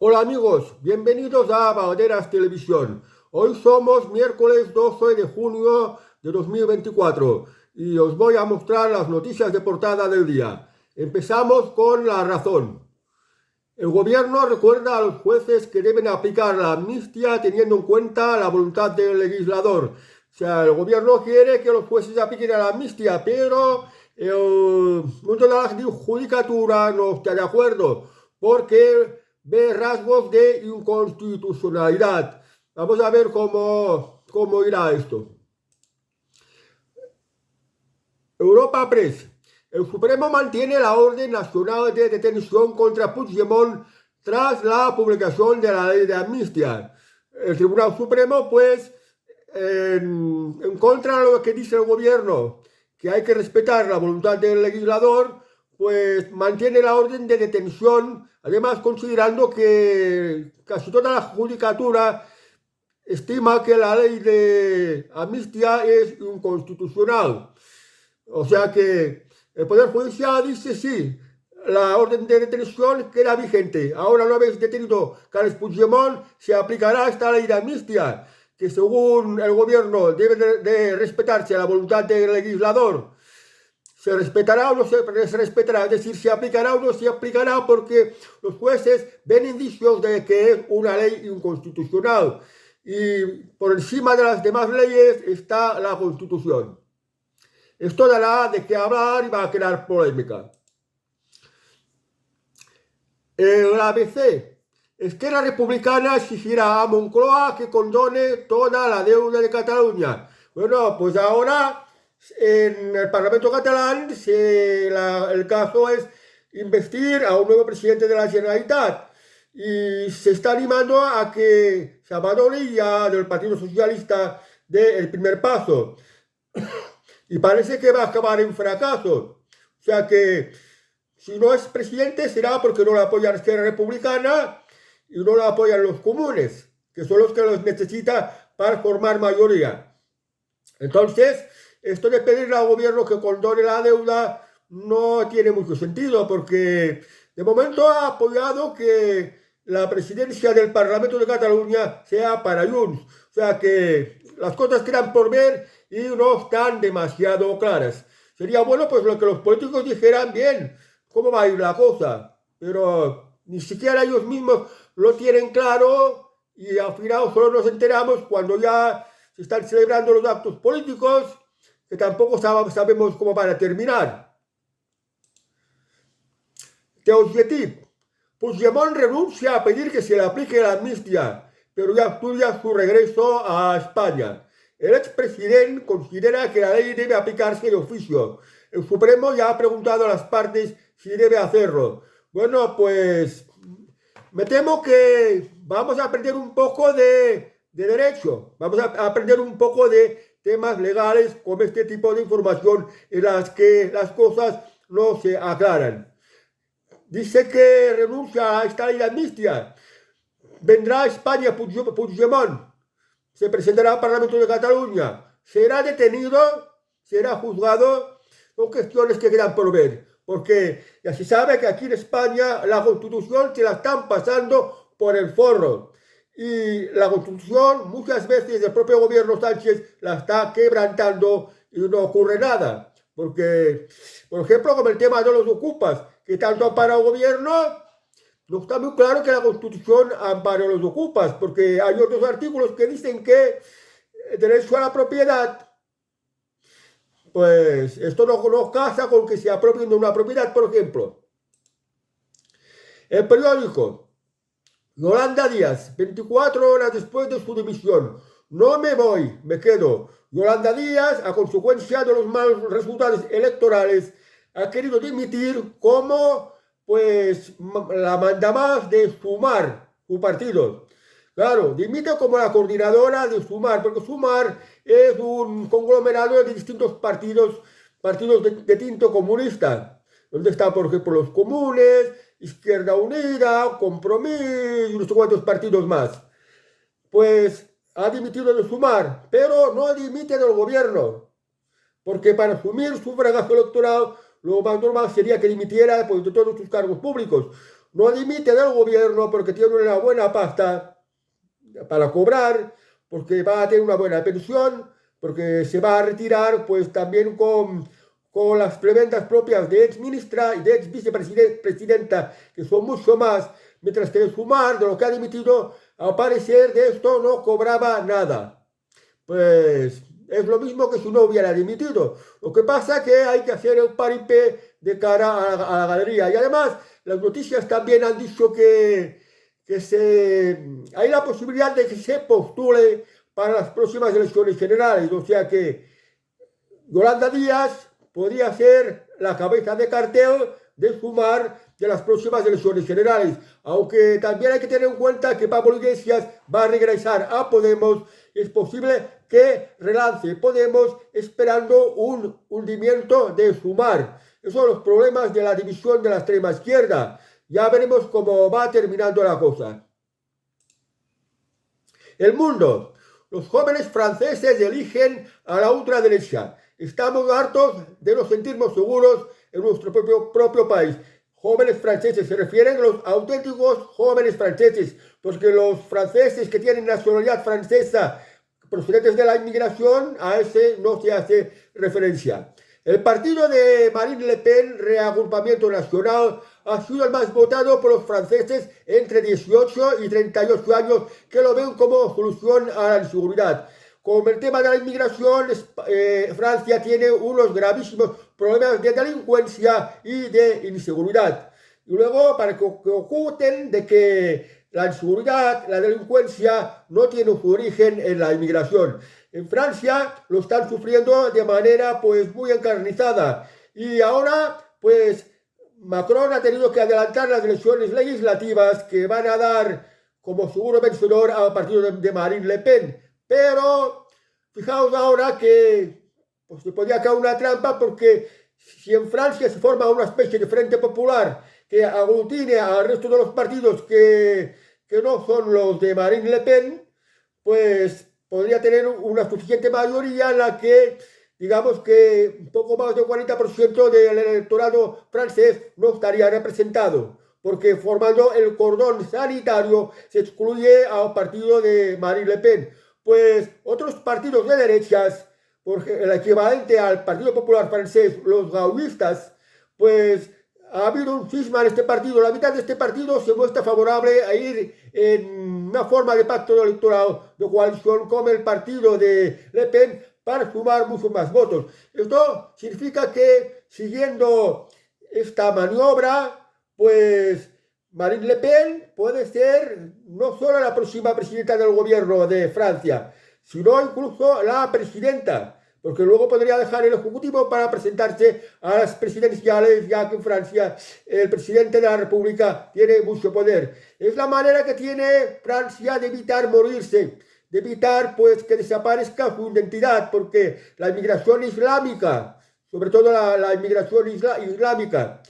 Hola amigos, bienvenidos a Valderas Televisión. Hoy somos miércoles 12 de junio de 2024 y os voy a mostrar las noticias de portada del día. Empezamos con La Razón. El gobierno recuerda a los jueces que deben aplicar la amnistía teniendo en cuenta la voluntad del legislador. O sea, el gobierno quiere que los jueces apliquen la amnistía, pero el mundo de la judicatura no está de acuerdo porque ve rasgos de inconstitucionalidad. Vamos a ver cómo irá esto. Europa Press. El Supremo mantiene la orden nacional de detención contra Puigdemont tras la publicación de la ley de amnistía. El Tribunal Supremo, pues, en contra de lo que dice el gobierno, que hay que respetar la voluntad del legislador, pues mantiene la orden de detención, además considerando que casi toda la judicatura estima que la ley de amnistía es inconstitucional. O sea que el Poder Judicial dice sí, la orden de detención queda vigente. Ahora no habéis detenido Carles Puigdemont, se aplicará esta ley de amnistía, que según el gobierno debe de respetarse la voluntad del legislador. ¿Se respetará o no se respetará? Es decir, ¿se aplicará o no se aplicará? Porque los jueces ven indicios de que es una ley inconstitucional. Y por encima de las demás leyes está la Constitución. Esto dará de qué hablar y va a crear polémica. El ABC. Esquerra Republicana exigirá a Moncloa que condone toda la deuda de Cataluña. Bueno, pues ahora en el Parlamento catalán el caso es investir a un nuevo presidente de la Generalitat y se está animando a que se abandone ya del Partido Socialista del primer paso. Y parece que va a acabar en fracaso. O sea que si no es presidente será porque no lo apoya la Esquerra Republicana y no lo apoyan los comunes, que son los que los necesita para formar mayoría. Entonces, esto de pedirle al gobierno que condone la deuda no tiene mucho sentido, porque de momento ha apoyado que la presidencia del Parlamento de Cataluña sea para Junts. O sea que las cosas quedan por ver y no están demasiado claras. Sería bueno pues lo que los políticos dijeran bien cómo va a ir la cosa, pero ni siquiera ellos mismos lo tienen claro y al final solo nos enteramos cuando ya se están celebrando los actos políticos que tampoco sabemos cómo van a terminar. Teosjetip. Puigdemont renuncia a pedir que se le aplique la amnistía, pero ya estudia su regreso a España. El expresidente considera que la ley debe aplicarse de oficio. El Supremo ya ha preguntado a las partes si debe hacerlo. Bueno, pues me temo que vamos a aprender un poco de derecho, vamos a aprender un poco de temas legales con este tipo de información en las que las cosas no se aclaran. Dice que renuncia a esta ley de amnistía. Vendrá a España Puigdemont, se presentará al Parlamento de Cataluña, será detenido, será juzgado. Son cuestiones que quedan por ver, porque ya se sabe que aquí en España la Constitución se la están pasando por el forro. Y la Constitución muchas veces el propio gobierno Sánchez la está quebrantando y no ocurre nada. Porque, por ejemplo, con el tema de los ocupas, que tanto ampara el gobierno, no está muy claro que la Constitución ampare a los ocupas, porque hay otros artículos que dicen que el derecho a la propiedad, pues esto no casa con que se apropien de una propiedad, por ejemplo. El periódico, Yolanda Díaz, 24 horas después de su dimisión. No me voy, me quedo. Yolanda Díaz, a consecuencia de los malos resultados electorales, ha querido dimitir como pues la mandamás de Sumar, su partido. Claro, dimite como la coordinadora de Sumar, porque Sumar es un conglomerado de distintos partidos de tinto comunista, donde están, por ejemplo, los comunes, Izquierda Unida, Compromís y unos cuantos partidos más. Pues ha dimitido de Sumar, pero no dimite del gobierno, porque para asumir su fracaso electoral lo más normal sería que dimitiera pues, de todos sus cargos públicos. no dimite del gobierno porque tiene una buena pasta para cobrar, porque va a tener una buena pensión, porque se va a retirar pues también con las prebendas propias de ex ministra y de ex vicepresidenta, que son mucho más, mientras que de sumar de lo que ha dimitido, al parecer de esto no cobraba nada. Pues es lo mismo que si no hubiera dimitido. Lo que pasa es que hay que hacer el paripé de cara a la galería. Y además, las noticias también han dicho hay la posibilidad de que se postule para las próximas elecciones generales. O sea que Yolanda Díaz podría ser la cabeza de cartel de Sumar de las próximas elecciones generales. Aunque también hay que tener en cuenta que Pablo Iglesias va a regresar a Podemos. Es posible que relance Podemos esperando un hundimiento de Sumar. Esos son los problemas de la división de la extrema izquierda. Ya veremos cómo va terminando la cosa. El mundo. Los jóvenes franceses eligen a la ultraderecha. Estamos hartos de no sentirnos seguros en nuestro propio país. Jóvenes franceses, se refieren a los auténticos jóvenes franceses, porque los franceses que tienen nacionalidad francesa procedentes de la inmigración, a ese no se hace referencia. El partido de Marine Le Pen, Reagrupamiento Nacional, ha sido el más votado por los franceses entre 18 y 38 años, que lo ven como solución a la inseguridad. Con el tema de la inmigración, Francia tiene unos gravísimos problemas de delincuencia y de inseguridad. Y luego, para que oculten de que la inseguridad, la delincuencia no tiene su origen en la inmigración. En Francia lo están sufriendo de manera pues muy encarnizada. Y ahora pues Macron ha tenido que adelantar las elecciones legislativas que van a dar como seguro vencedor al partido de Marine Le Pen. Pero fijaos ahora que pues, se podría caer una trampa, porque si en Francia se forma una especie de frente popular que aglutine al resto de los partidos que no son los de Marine Le Pen, pues podría tener una suficiente mayoría en la que, digamos que un poco más del 40% del electorado francés no estaría representado, porque formando el cordón sanitario se excluye al partido de Marine Le Pen. Pues otros partidos de derechas, porque el equivalente al Partido Popular francés, los gaullistas, pues ha habido un cisma en este partido. La mitad de este partido se muestra favorable a ir en una forma de pacto electoral de coalición con el partido de Le Pen para sumar muchos más votos. Esto significa que, siguiendo esta maniobra, pues Marine Le Pen puede ser no solo la próxima presidenta del gobierno de Francia, sino incluso la presidenta, porque luego podría dejar el Ejecutivo para presentarse a las presidenciales, ya que en Francia el presidente de la República tiene mucho poder. Es la manera que tiene Francia de evitar morirse, de evitar pues que desaparezca su identidad, porque la inmigración islámica, sobre todo la inmigración islámica,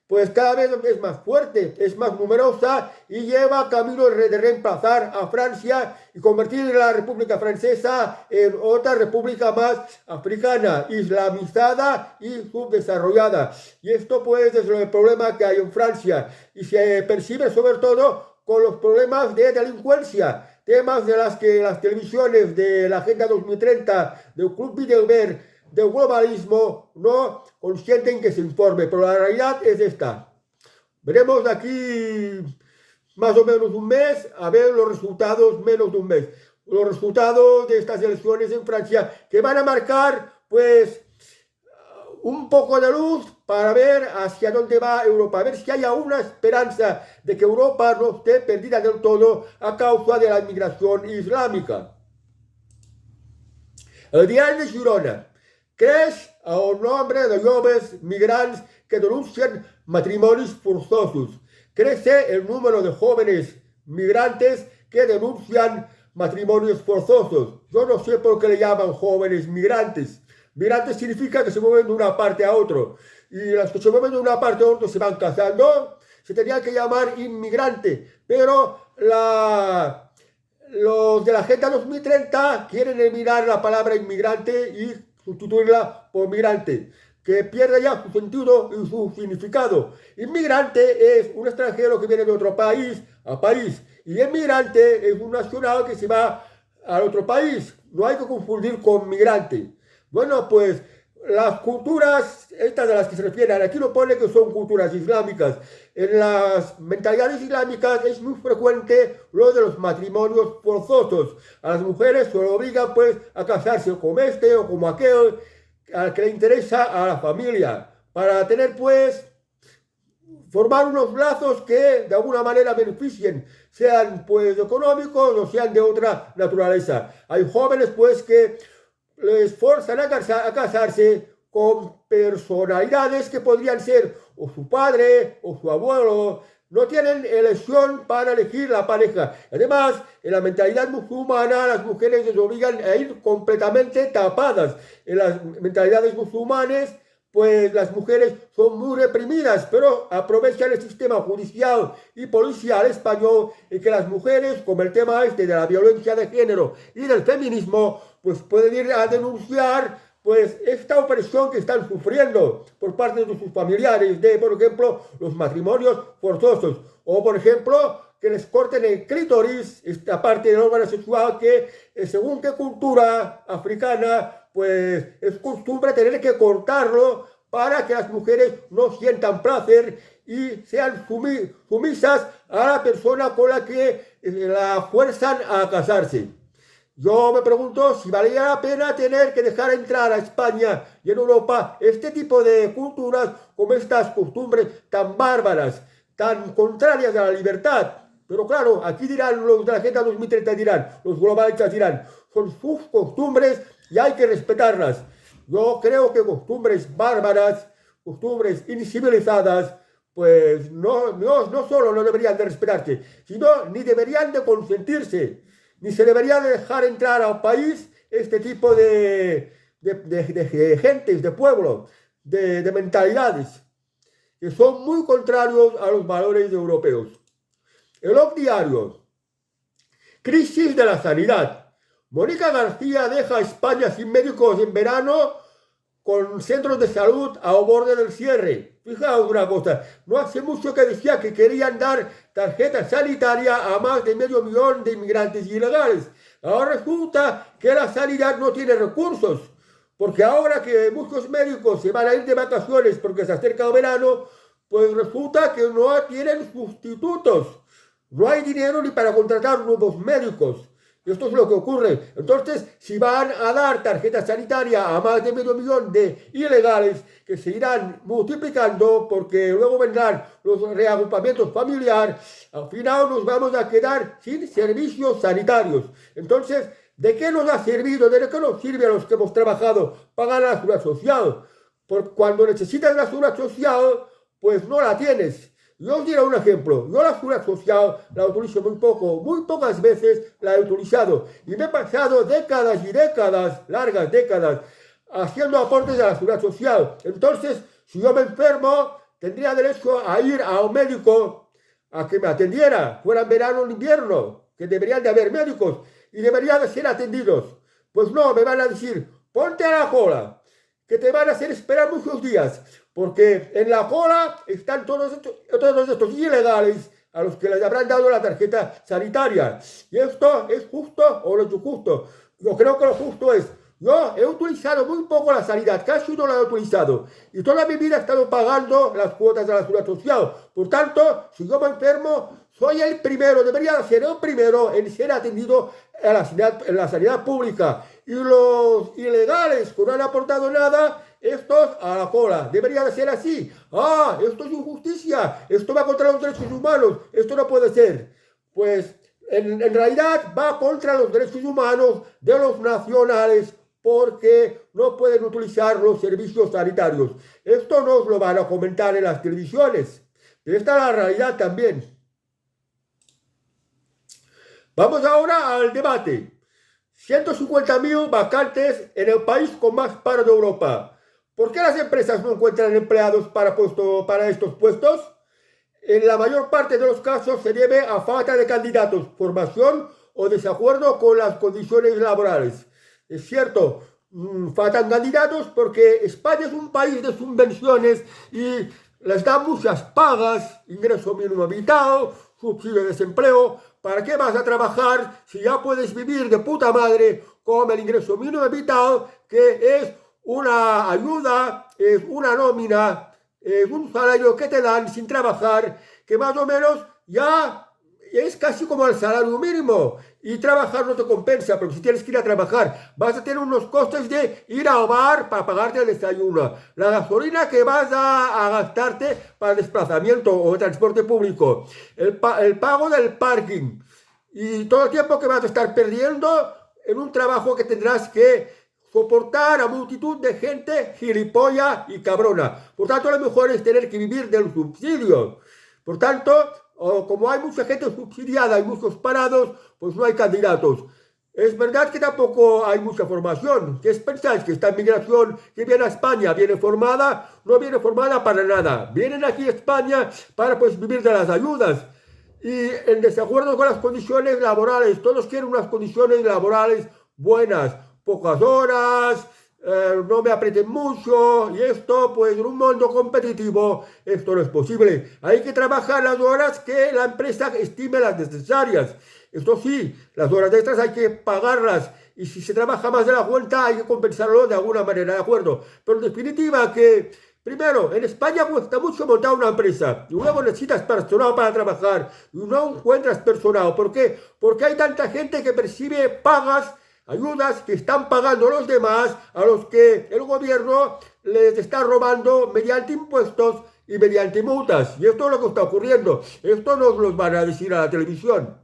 pues cada vez es más fuerte, es más numerosa y lleva camino de reemplazar a Francia y convertir la República Francesa en otra república más africana, islamizada y subdesarrollada. Y esto pues es el problema que hay en Francia, y se percibe sobre todo con los problemas de delincuencia, temas de las que las televisiones de la Agenda 2030, del Club Bilderberg, del globalismo no consienten que se informe, pero la realidad es esta. Veremos de aquí más o menos un mes a ver los resultados, menos de un mes, los resultados de estas elecciones en Francia, que van a marcar pues un poco de luz para ver hacia dónde va Europa, a ver si hay una esperanza de que Europa no esté perdida del todo a causa de la inmigración islámica. El diario de Girona. Creix el nombre de jóvenes migrantes que denuncian matrimonios forzosos. Crece el número de jóvenes migrantes que denuncian matrimonios forzosos. Yo no sé por qué le llaman jóvenes migrantes. Migrantes significa que se mueven de una parte a otra. Y las que se mueven de una parte a otra se van casando. Se tendría que llamar inmigrante. Pero los de la Agenda 2030 quieren eliminar la palabra inmigrante y sustituirla por migrante. que pierde ya su sentido y su significado. Inmigrante es un extranjero que viene de otro país a país. Y inmigrante es un nacional que se va al otro país. No hay que confundir con migrante. Bueno, pues las culturas, estas de las que se refieren, aquí lo pone que son culturas islámicas. En las mentalidades islámicas es muy frecuente lo de los matrimonios forzosos. A las mujeres se les obliga pues a casarse como este o como aquel, al que le interesa a la familia, para tener pues formar unos lazos que de alguna manera beneficien, sean pues económicos o sean de otra naturaleza. Hay jóvenes pues que les forzan a casarse con personalidades que podrían ser o su padre o su abuelo. No tienen elección para elegir la pareja. Además, en la mentalidad musulmana, las mujeres les obligan a ir completamente tapadas. En las mentalidades musulmanes, pues las mujeres son muy reprimidas, pero aprovechan el sistema judicial y policial español en que las mujeres, como el tema este de la violencia de género y del feminismo, pues pueden ir a denunciar pues esta opresión que están sufriendo por parte de sus familiares, de, por ejemplo, los matrimonios forzosos, o por ejemplo, que les corten el clítoris, esta parte del órgano sexual que, según qué cultura africana, pues es costumbre tener que cortarlo para que las mujeres no sientan placer y sean sumisas a la persona con la que la fuerzan a casarse. Yo me pregunto si valía la pena tener que dejar entrar a España y en Europa este tipo de culturas como estas costumbres tan bárbaras, tan contrarias a la libertad. Pero claro, aquí dirán los de la Agenda 2030, dirán, los globalistas dirán, son sus costumbres y hay que respetarlas. Yo creo que costumbres bárbaras, costumbres incivilizadas, pues no solo no deberían de respetarse, sino ni deberían de consentirse. Ni se debería de dejar entrar al país este tipo de gentes, de pueblos, de mentalidades, que son muy contrarios a los valores europeos. El OC Diario. Crisis de la sanidad. Mónica García deja a España sin médicos en verano con centros de salud a borde del cierre. Fijaos una cosa, no hace mucho que decía que querían dar tarjeta sanitaria a más de 500.000 de inmigrantes ilegales. Ahora resulta que la sanidad no tiene recursos, porque ahora que muchos médicos se van a ir de vacaciones porque se acerca el verano, pues resulta que no tienen sustitutos. No hay dinero ni para contratar nuevos médicos. Esto es lo que ocurre. Entonces, si van a dar tarjeta sanitaria a más de 500.000 de ilegales que se irán multiplicando porque luego vendrán los reagrupamientos familiares, al final nos vamos a quedar sin servicios sanitarios. Entonces, ¿de qué nos ha servido? ¿De qué nos sirve a los que hemos trabajado pagar la seguridad social? Porque cuando necesitas la seguridad social, pues no la tienes. Yo os diré un ejemplo. Yo la seguridad social la utilizo muy poco, muy pocas veces la he utilizado. Y me he pasado décadas y décadas, largas décadas, haciendo aportes a la seguridad social. Entonces, si yo me enfermo, tendría derecho a ir a un médico a que me atendiera, fuera en verano o en invierno, que deberían de haber médicos y deberían de ser atendidos. Pues no, me van a decir, ponte a la cola, que te van a hacer esperar muchos días, porque en la cola están todos estos ilegales a los que les habrán dado la tarjeta sanitaria. ¿Y esto es justo o no es justo? Yo creo que lo justo es, yo he utilizado muy poco la sanidad, casi no la he utilizado, y toda mi vida he estado pagando las cuotas de la seguridad social. Por tanto, si yo me enfermo, soy el primero, debería ser el primero en ser atendido en la sanidad pública. Y los ilegales que no han aportado nada, estos a la cola. Debería de ser así. Ah, esto es injusticia. Esto va contra los derechos humanos. Esto no puede ser. Pues en realidad va contra los derechos humanos de los nacionales porque no pueden utilizar los servicios sanitarios. Esto nos lo van a comentar en las televisiones. Pero esta es la realidad también. Vamos ahora al debate. 150.000 vacantes en el país con más paro de Europa. ¿Por qué las empresas no encuentran empleados para estos puestos? En la mayor parte de los casos se debe a falta de candidatos, formación o desacuerdo con las condiciones laborales. Es cierto, faltan candidatos porque España es un país de subvenciones y les dan muchas pagas, ingreso mínimo vital, subsidio de desempleo. ¿Para qué vas a trabajar si ya puedes vivir de puta madre con el ingreso mínimo vital, que es una ayuda, es una nómina, es un salario que te dan sin trabajar, que más o menos ya es casi como el salario mínimo? Y trabajar no te compensa, porque si tienes que ir a trabajar, vas a tener unos costes de ir al bar para pagarte el desayuno, la gasolina que vas a gastarte para el desplazamiento o transporte público, el pago del parking y todo el tiempo que vas a estar perdiendo en un trabajo que tendrás que soportar a multitud de gente gilipollas y cabrona. Por tanto, lo mejor es tener que vivir del subsidio. Por tanto, como hay mucha gente subsidiada y muchos parados, pues no hay candidatos. Es verdad que tampoco hay mucha formación. ¿Qué pensáis? ¿Que esta inmigración que viene a España viene formada? No viene formada para nada. Vienen aquí a España para pues vivir de las ayudas. Y en desacuerdo con las condiciones laborales. Todos quieren unas condiciones laborales buenas. Pocas horas, no me aprieten mucho, y esto pues en un mundo competitivo esto no es posible. Hay que trabajar las horas que la empresa estime las necesarias. Esto sí, las horas extras hay que pagarlas, y si se trabaja más de la cuenta hay que compensarlo de alguna manera, ¿de acuerdo? Pero en definitiva que, primero, en España cuesta mucho montar una empresa, y luego necesitas personal para trabajar, y no encuentras personal. ¿Por qué? Porque hay tanta gente que percibe pagas, ayudas que están pagando los demás, a los que el gobierno les está robando mediante impuestos y mediante multas. Y esto es lo que está ocurriendo. Esto nos lo van a decir a la televisión.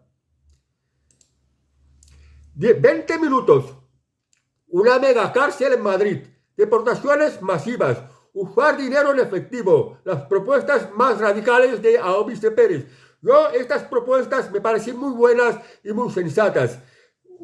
20 minutos. Una mega cárcel en Madrid. Deportaciones masivas. Usar dinero en efectivo. Las propuestas más radicales de Aobice Pérez. Estas propuestas me parecen muy buenas y muy sensatas.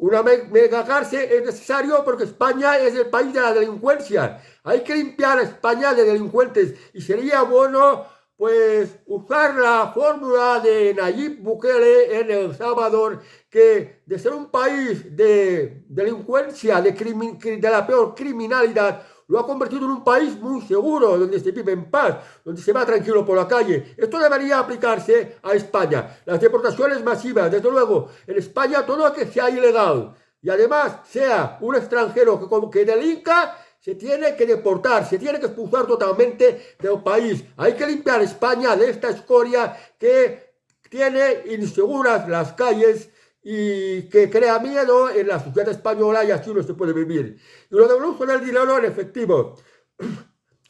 Una mega cárcel es necesario porque España es el país de la delincuencia. Hay que limpiar a España de delincuentes y sería bueno pues usar la fórmula de Nayib Bukele en El Salvador, que de ser un país de delincuencia, de la peor criminalidad, lo ha convertido en un país muy seguro, donde se vive en paz, donde se va tranquilo por la calle. Esto debería aplicarse a España. Las deportaciones masivas, desde luego, en España todo lo que sea ilegal y además sea un extranjero que delinca, se tiene que deportar, se tiene que expulsar totalmente del país. Hay que limpiar España de esta escoria que tiene inseguras las calles y que crea miedo en la sociedad española, y así no se puede vivir. Y lo del uso del dinero en efectivo.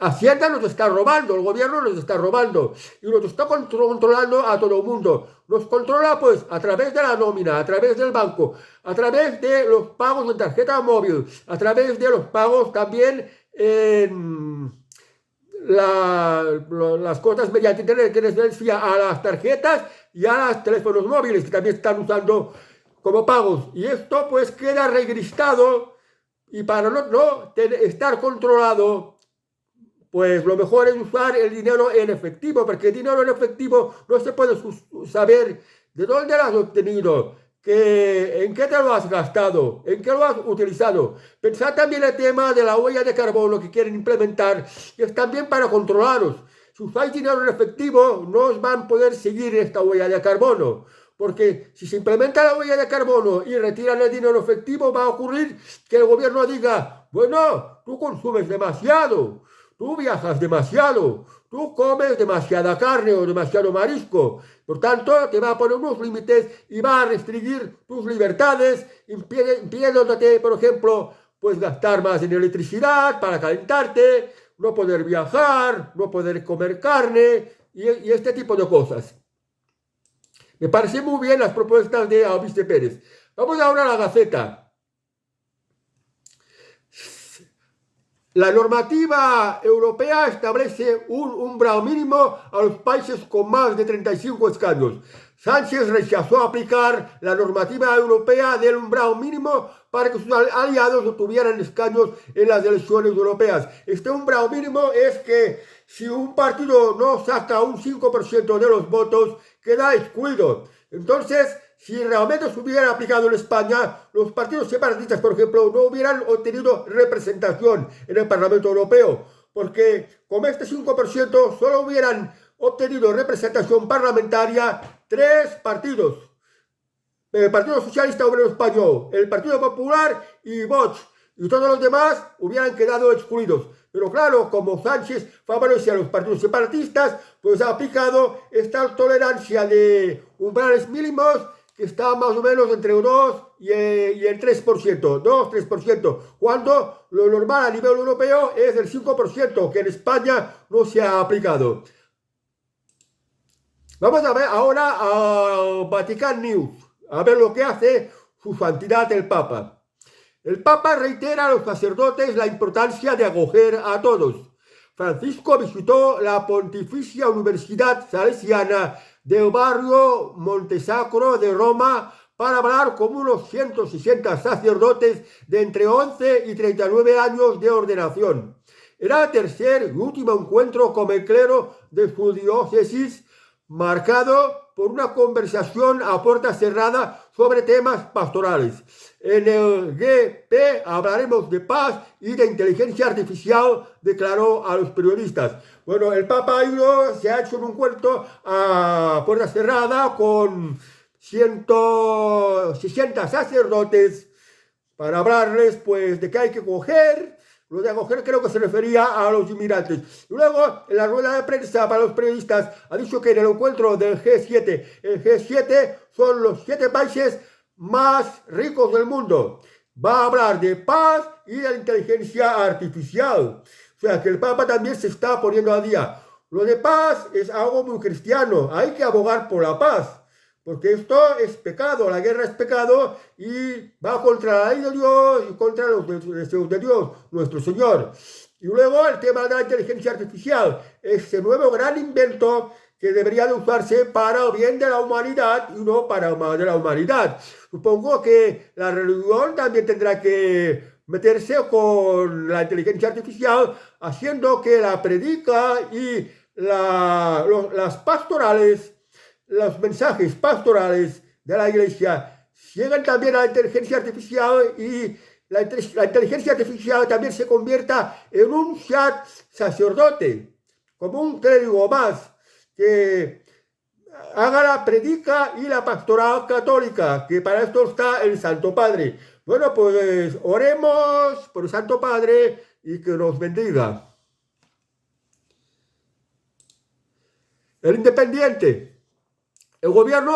Hacienda nos está robando, el gobierno nos está robando y nos está controlando a todo el mundo. Nos controla pues a través de la nómina, a través del banco, a través de los pagos en tarjeta móvil, a través de los pagos también en las cosas mediante internet, que les decía, a las tarjetas y a los teléfonos móviles que también están usando como pagos. Y esto pues queda registrado, y para no estar controlado, pues lo mejor es usar el dinero en efectivo, porque el dinero en efectivo no se puede saber de dónde lo has obtenido, en qué te lo has gastado, en qué lo has utilizado. Pensad también el tema de la huella de carbono que quieren implementar, que es también para controlaros. Si usáis dinero en efectivo, no os van a poder seguir esta huella de carbono. Porque si se implementa la huella de carbono y retiran el dinero efectivo, va a ocurrir que el gobierno diga, bueno, tú consumes demasiado, tú viajas demasiado, tú comes demasiada carne o demasiado marisco. Por tanto, te va a poner unos límites y va a restringir tus libertades, impidiéndote, por ejemplo, pues gastar más en electricidad para calentarte, no poder viajar, no poder comer carne y este tipo de cosas. Me parecen muy bien las propuestas de Aobice Pérez. Vamos ahora a la Gaceta. La normativa europea establece un umbral mínimo a los países con más de 35 escaños. Sánchez rechazó aplicar la normativa europea del umbral mínimo para que sus aliados obtuvieran escaños en las elecciones europeas. Este umbral mínimo es que si un partido no saca un 5% de los votos, queda excluido. Entonces, si realmente se hubieran aplicado en España, los partidos separatistas, por ejemplo, no hubieran obtenido representación en el Parlamento Europeo, porque con este 5% solo hubieran obtenido representación parlamentaria 3 partidos. El Partido Socialista Obrero Español, el Partido Popular y Vox, y todos los demás hubieran quedado excluidos. Pero claro, como Sánchez favorece a los partidos separatistas, pues ha aplicado esta tolerancia de umbrales mínimos que está más o menos entre el 2 y el 3%, 2-3%, cuando lo normal a nivel europeo es el 5%, que en España no se ha aplicado. Vamos a ver ahora a Vatican News, a ver lo que hace su santidad el Papa. El Papa reitera a los sacerdotes la importancia de acoger a todos. Francisco visitó la Pontificia Universidad Salesiana del barrio Montesacro de Roma para hablar con unos 160 sacerdotes de entre 11 y 39 años de ordenación. Era el tercer y último encuentro con el clero de su diócesis, marcado por una conversación a puerta cerrada sobre temas pastorales. En el GP hablaremos de paz y de inteligencia artificial, declaró a los periodistas. Bueno, el Papa se ha hecho un encuentro a puerta cerrada con 160 sacerdotes para hablarles pues de qué hay que coger. Lo de acoger creo que se refería a los inmigrantes. Y luego, en la rueda de prensa para los periodistas, ha dicho que en el encuentro del G7, el G7 son los 7 países más ricos del mundo. Va a hablar de paz y de la inteligencia artificial. O sea, que el Papa también se está poniendo a día. Lo de paz es algo muy cristiano. Hay que abogar por la paz. Porque esto es pecado, la guerra es pecado y va contra la ley de Dios y contra los deseos de Dios, nuestro Señor. Y luego el tema de la inteligencia artificial, ese nuevo gran invento que debería de usarse para el bien de la humanidad y no para el mal de la humanidad. Supongo que la religión también tendrá que meterse con la inteligencia artificial, haciendo que la predica y las pastorales, los mensajes pastorales de la iglesia lleguen también a la inteligencia artificial y la inteligencia artificial también se convierta en un chat sacerdote, como un clérigo más, que haga la predica y la pastoral católica, que para esto está el Santo Padre. Bueno, pues oremos por el Santo Padre y que nos bendiga. El Independiente. El gobierno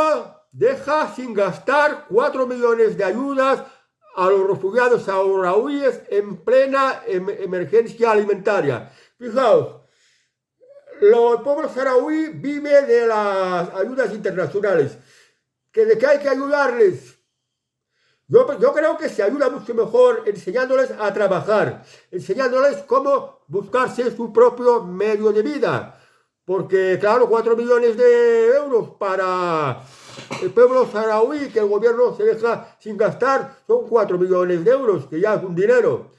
deja sin gastar 4 millones de ayudas a los refugiados saharauis en plena emergencia alimentaria. Fijaos, el pueblo saharaui vive de las ayudas internacionales. ¿De qué hay que ayudarles? Yo creo que se ayuda mucho mejor enseñándoles a trabajar, enseñándoles cómo buscarse su propio medio de vida. Porque, claro, 4 millones de euros para el pueblo saharaui que el gobierno se deja sin gastar son 4 millones de euros, que ya es un dinero.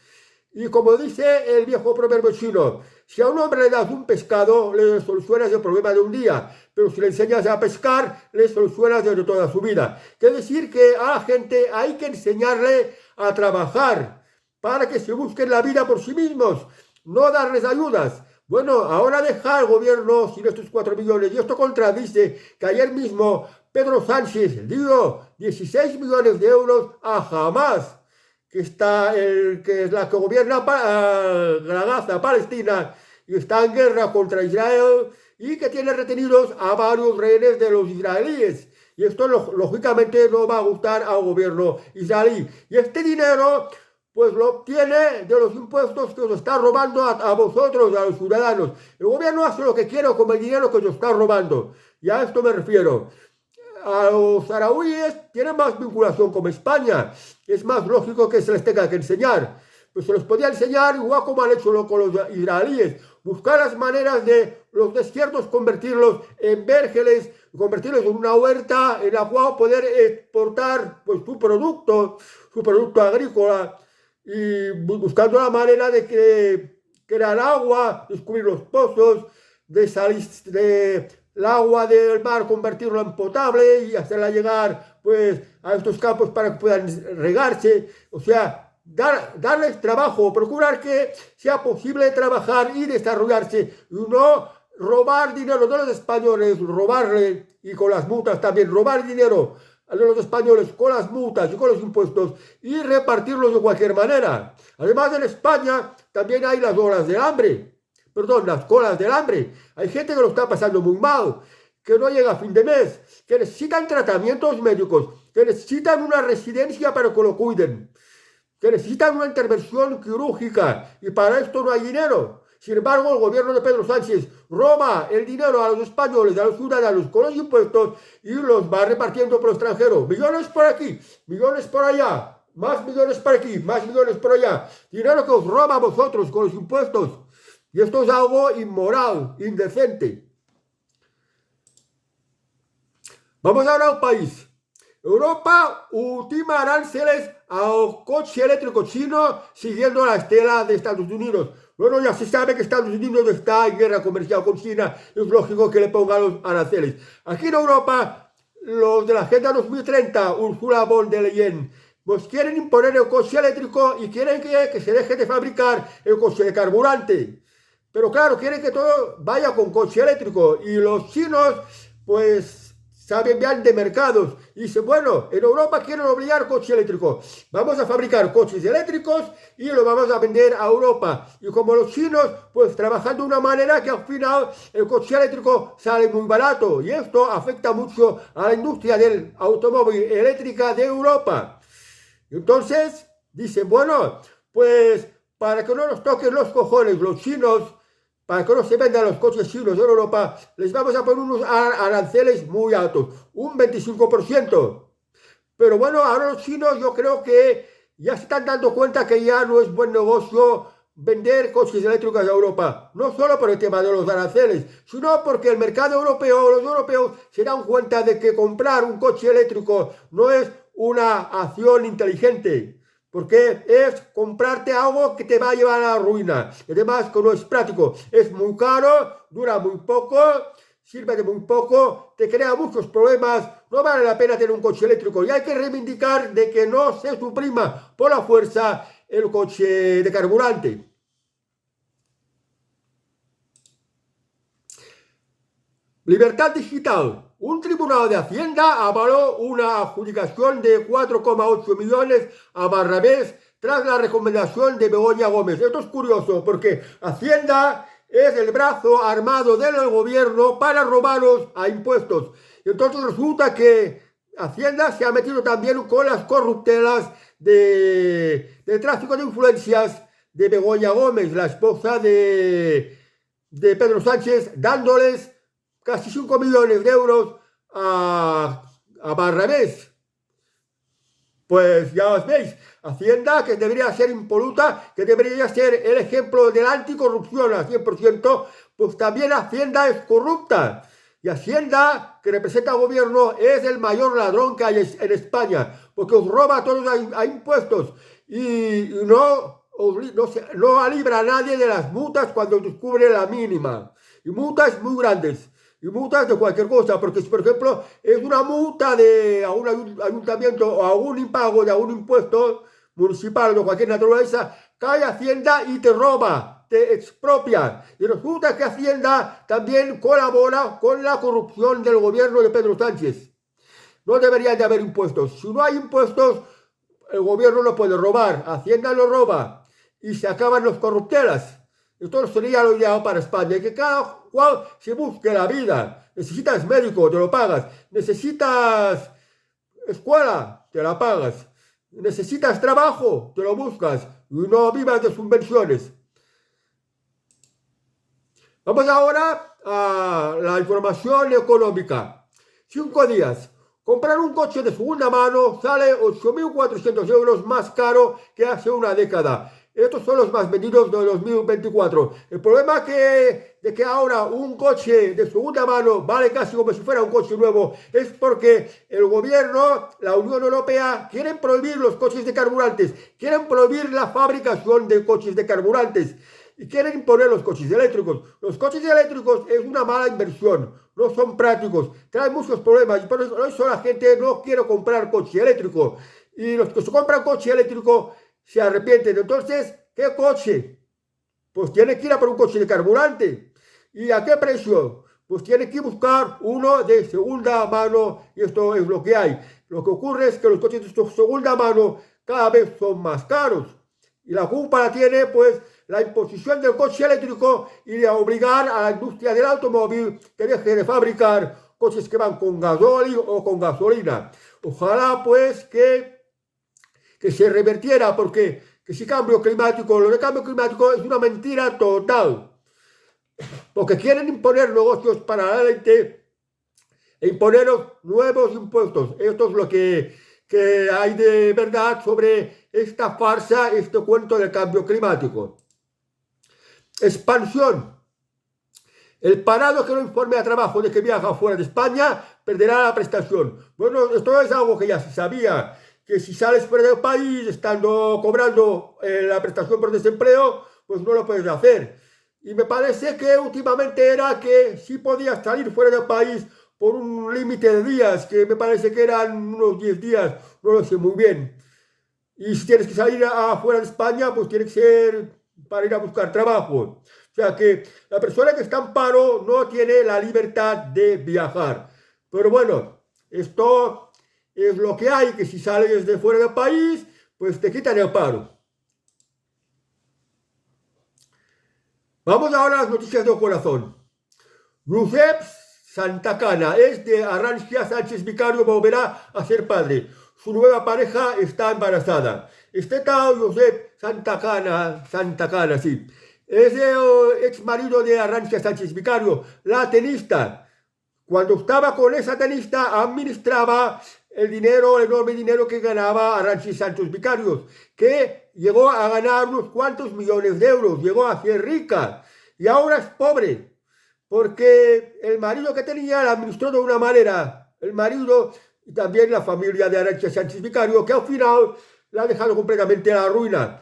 Y como dice el viejo proverbio chino, si a un hombre le das un pescado, le solucionas el problema de un día, pero si le enseñas a pescar, le solucionas de toda su vida. Quiere decir que a la gente hay que enseñarle a trabajar para que se busquen la vida por sí mismos, no darles ayudas. Bueno, ahora deja el gobierno sin estos 4 millones, y esto contradice que ayer mismo Pedro Sánchez dio 16 millones de euros a Hamas, que es la que gobierna la Gaza, Palestina, y está en guerra contra Israel, y que tiene retenidos a varios rehenes de los israelíes. Y esto lógicamente no va a gustar al gobierno israelí. Y este dinero pues lo obtiene de los impuestos que os está robando a vosotros, a los ciudadanos. El gobierno hace lo que quiere con el dinero que os está robando. Y a esto me refiero. A los saharauíes tienen más vinculación con España. Es más lógico que se les tenga que enseñar. Pues se les podía enseñar igual como han hecho con los israelíes. Buscar las maneras de los desiertos convertirlos en vergeles, convertirlos en una huerta en la cual poder exportar pues, su producto agrícola. Y buscando la manera de crear agua, descubrir los pozos, de el agua del mar, convertirlo en potable y hacerla llegar pues, a estos campos para que puedan regarse, o sea, darles trabajo, procurar que sea posible trabajar y desarrollarse, y no robar dinero de los españoles, robarle, y con las multas también, robar dinero a los españoles con las multas y con los impuestos y repartirlos de cualquier manera. Además, en España también hay las olas del hambre, perdón, las colas del hambre. Hay gente que lo está pasando muy mal, que no llega a fin de mes, que necesitan tratamientos médicos, que necesitan una residencia para que lo cuiden, que necesitan una intervención quirúrgica y para esto no hay dinero. Sin embargo, el gobierno de Pedro Sánchez roba el dinero a los españoles, a los ciudadanos con los impuestos y los va repartiendo por el extranjero. Millones por aquí, millones por allá, más millones por aquí, más millones por allá. Dinero que os roba a vosotros con los impuestos. Y esto es algo inmoral, indecente. Vamos ahora al país. Europa ultima aranceles al coche eléctrico chino siguiendo la estela de Estados Unidos. Bueno, ya se sabe que Estados Unidos está en guerra comercial con China, es lógico que le pongan los aranceles. Aquí en Europa, los de la Agenda 2030, Ursula von der Leyen, pues quieren imponer el coche eléctrico y quieren que se deje de fabricar el coche de carburante. Pero claro, quieren que todo vaya con coche eléctrico y los chinos, pues saben bien de mercados y dicen, bueno, en Europa quieren obligar coche eléctrico, vamos a fabricar coches eléctricos y lo vamos a vender a Europa. Y como los chinos, pues trabajando de una manera que al final el coche eléctrico sale muy barato y esto afecta mucho a la industria del automóvil eléctrica de Europa. Entonces, dicen, bueno, pues para que no nos toquen los cojones los chinos, para que no se vendan los coches chinos en Europa, les vamos a poner unos aranceles muy altos, un 25%. Pero bueno, ahora los chinos yo creo que ya se están dando cuenta que ya no es buen negocio vender coches eléctricos a Europa. No solo por el tema de los aranceles, sino porque el mercado europeo, los europeos, se dan cuenta de que comprar un coche eléctrico no es una acción inteligente. Porque es comprarte algo que te va a llevar a la ruina. Y además que no es práctico. Es muy caro, dura muy poco, sirve de muy poco, te crea muchos problemas. No vale la pena tener un coche eléctrico. Y hay que reivindicar de que no se suprima por la fuerza el coche de carburante. Libertad digital. Un tribunal de Hacienda avaló una adjudicación de 4,8 millones a Barrabés tras la recomendación de Begoña Gómez. Esto es curioso porque Hacienda es el brazo armado del gobierno para robaros a impuestos. Y entonces resulta que Hacienda se ha metido también con las corruptelas de tráfico de influencias de Begoña Gómez, la esposa de Pedro Sánchez, dándoles casi 5 millones de euros a Barrabés. Pues ya os veis, Hacienda, que debería ser impoluta, que debería ser el ejemplo de la anticorrupción al 100%, pues también Hacienda es corrupta. Y Hacienda, que representa al gobierno, es el mayor ladrón que hay en España, porque os roba a todos a impuestos y no libra a nadie de las multas cuando descubre la mínima. Y multas muy grandes. Y multas de cualquier cosa, porque si por ejemplo es una multa de a un ayuntamiento o a un impago de algún impuesto municipal o de cualquier naturaleza, cae Hacienda y te roba, te expropia. Y resulta que Hacienda también colabora con la corrupción del gobierno de Pedro Sánchez. No deberían de haber impuestos. Si no hay impuestos, el gobierno no puede robar, Hacienda lo roba y se acaban los corruptelas. Esto sería lo ideal para España, que cada cual se busque la vida. Necesitas médico, te lo pagas. Necesitas escuela, te la pagas. Necesitas trabajo, te lo buscas. Y no vivas de subvenciones. Vamos ahora a la información económica. 5 días. Comprar un coche de segunda mano sale 8.400 euros más caro que hace una década. Estos son los más vendidos de 2024. El problema de que ahora un coche de segunda mano vale casi como si fuera un coche nuevo es porque el gobierno, la Unión Europea, quieren prohibir los coches de carburantes, quieren prohibir la fabricación de coches de carburantes. y quieren imponer los coches eléctricos. Los coches eléctricos es una mala inversión, no son prácticos, traen muchos problemas y por eso la gente no quiere comprar coche eléctrico. Y los que se compran coche eléctrico se arrepienten. Entonces, ¿qué coche? Pues tiene que ir a por un coche de carburante. ¿Y a qué precio? Pues tiene que buscar uno de segunda mano y esto es lo que hay. Lo que ocurre es que los coches de segunda mano cada vez son más caros. Y la culpa la tiene pues la imposición del coche eléctrico y de obligar a la industria del automóvil que deje de fabricar coches que van con gasóleo o con gasolina. Ojalá pues que se revertiera, porque que si cambio climático, lo de cambio climático es una mentira total. Porque quieren imponer negocios paralelamente e imponernos nuevos impuestos. Esto es lo que hay de verdad sobre esta farsa, este cuento del cambio climático. Expansión. El parado que no informe a trabajo de que viaja fuera de España perderá la prestación. Bueno, esto es algo que ya se sabía, que si sales fuera del país estando cobrando la prestación por desempleo, pues no lo puedes hacer. Y me parece que últimamente era que sí podías salir fuera del país por un límite de días, que me parece que eran unos 10 días, no lo sé muy bien. Y si tienes que salir afuera de España, pues tiene que ser para ir a buscar trabajo. O sea que la persona que está en paro no tiene la libertad de viajar. Pero bueno, esto es lo que hay, que si sales de fuera del país, pues te quitan el paro. Vamos ahora a las noticias del corazón. Josep Santacana es de Arantxa Sánchez Vicario, volverá a ser padre. Su nueva pareja está embarazada. Este tal Josep Santacana, sí, es el ex marido de Arantxa Sánchez Vicario, la tenista. Cuando estaba con esa tenista, administraba el dinero, el enorme dinero que ganaba Arantxa Sánchez Vicario, que llegó a ganar unos cuantos millones de euros, llegó a ser rica y ahora es pobre, porque el marido que tenía la administró de una manera, el marido y también la familia de Arantxa Sánchez Vicario, que al final la ha dejado completamente a la ruina.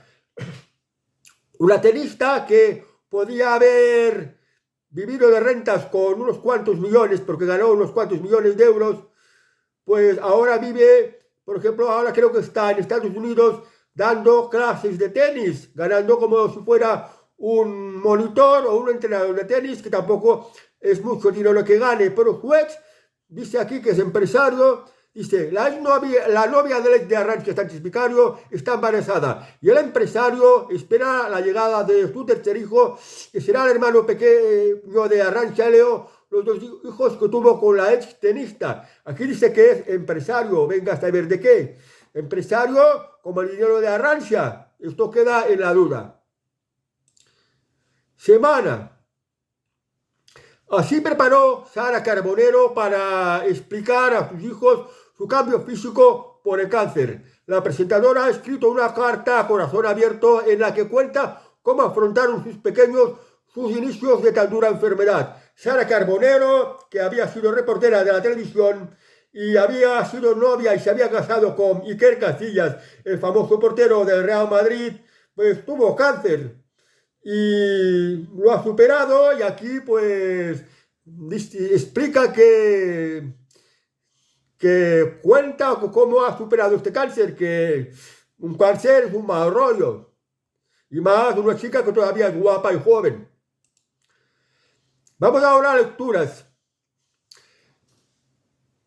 Una tenista que podía haber vivido de rentas con unos cuantos millones, porque ganó unos cuantos millones de euros, pues ahora vive, por ejemplo, ahora creo que está en Estados Unidos dando clases de tenis, ganando como si fuera un monitor o un entrenador de tenis, que tampoco es mucho dinero lo que gane, pero Juez dice aquí que es empresario. Dice, la novia de Arantxa Sánchez Vicario está embarazada y el empresario espera la llegada de su tercer hijo, que será el hermano pequeño de Arantxa, Leo, los dos hijos que tuvo con la ex tenista. Aquí dice que es empresario, venga a saber de qué. Empresario como el dinero de Arantxa, esto queda en la duda. Semana. Así preparó Sara Carbonero para explicar a sus hijos su cambio físico por el cáncer. La presentadora ha escrito una carta a corazón abierto en la que cuenta cómo afrontaron sus pequeños sus inicios de tan dura enfermedad. Sara Carbonero, que había sido reportera de la televisión y había sido novia y se había casado con Iker Casillas, el famoso portero del Real Madrid, pues tuvo cáncer y lo ha superado, y aquí pues explica que cuenta cómo ha superado este cáncer, que un cáncer es un mal rollo, y más una chica que todavía es guapa y joven. Vamos ahora a lecturas.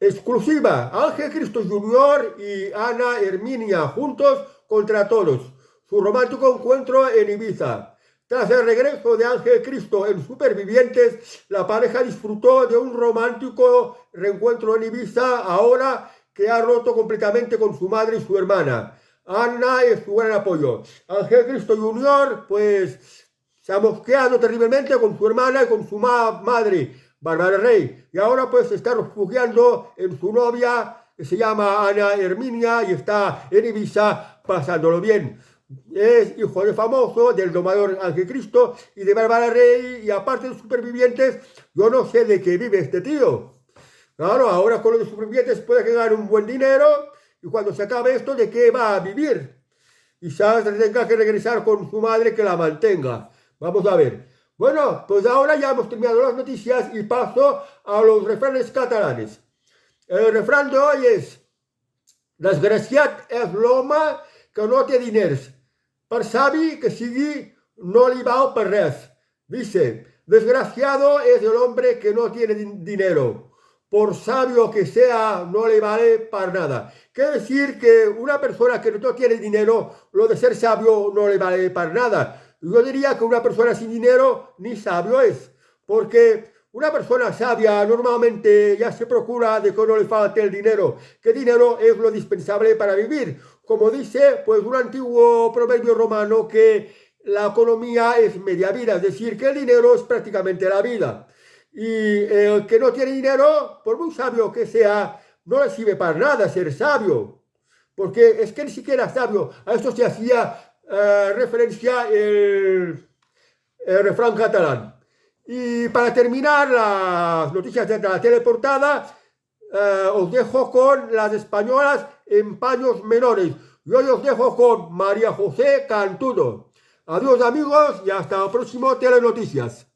Exclusiva. Ángel Cristo Jr. y Ana Herminia juntos contra todos. Su romántico encuentro en Ibiza. Tras el regreso de Ángel Cristo en Supervivientes, la pareja disfrutó de un romántico reencuentro en Ibiza, ahora que ha roto completamente con su madre y su hermana. Ana es su gran apoyo. Ángel Cristo Jr. pues se ha mosqueado terriblemente con su hermana y con su madre, Bárbara Rey, y ahora pues se está refugiando en su novia, que se llama Ana Herminia, y está en Ibiza pasándolo bien. Es hijo de famoso, del domador Ángel Cristo y de Bárbara Rey, y aparte de Supervivientes, yo no sé de qué vive este tío. Claro, ahora con los de Supervivientes puede que gane un buen dinero, y cuando se acabe esto, ¿de qué va a vivir? Quizás tenga que regresar con su madre que la mantenga. Vamos a ver. Bueno, pues ahora ya hemos terminado las noticias y paso a los refranes catalanes. El refrán de hoy es: desgraciat és l'home que no té diners. Per sabi que sigui, no li val per res. Dice: desgraciado es el hombre que no tiene dinero. Por sabio que sea, no le vale para nada. Quiere decir que una persona que no tiene dinero, lo de ser sabio no le vale para nada. Yo diría que una persona sin dinero ni sabio es, porque una persona sabia normalmente ya se procura de que no le falte el dinero, que dinero es lo indispensable para vivir. Como dice pues un antiguo proverbio romano, que la economía es media vida, es decir, que el dinero es prácticamente la vida. Y el que no tiene dinero, por muy sabio que sea, no le sirve para nada ser sabio, porque es que ni siquiera sabio. A esto se hacía referencia el refrán catalán. Y para terminar las noticias de la teleportada, os dejo con las españolas en paños menores. Y hoy os dejo con María José Cantudo. Adiós amigos y hasta el próximo Telenoticias.